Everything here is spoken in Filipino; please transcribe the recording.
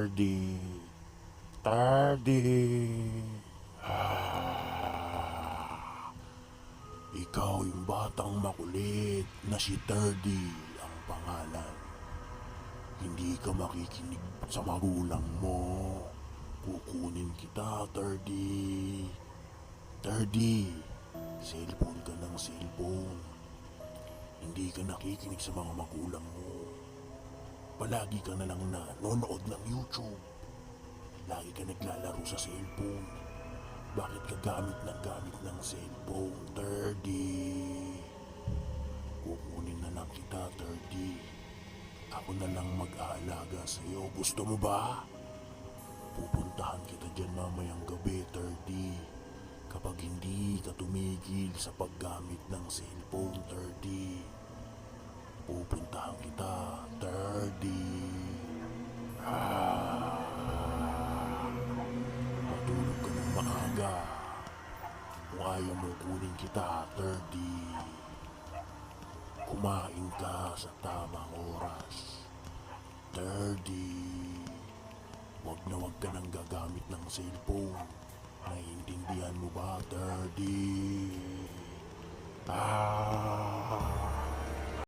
Tardy. Tardy. Ah, ikaw yung batang makulit na si Tardy ang pangalan. Hindi ka makikinig sa magulang mo. Kukunin kita, Tardy. Tardy, cellphone ka ng cellphone. Hindi ka nakikinig sa mga magulang mo. Palagi ka na lang nanonood ng YouTube. Lagi ka naglalaro sa cellphone. Bakit ka gamit ng cellphone, Tardy? Kukunin na lang kita, Tardy. Ako na lang mag-aalaga sa'yo. Gusto mo ba? Pupuntahan kita dyan mamayang gabi, Tardy. Kapag hindi ka tumigil sa paggamit ng cellphone, Tardy. Pupuntahan kita, Tardy. Matulog ka ng maaga. Kung ayaw mo kunin kita, Tardy. Kumain ka sa tamang oras, Tardy. Wag ka nang gagamit ng cellphone. Naiintindihan mo ba, Tardy?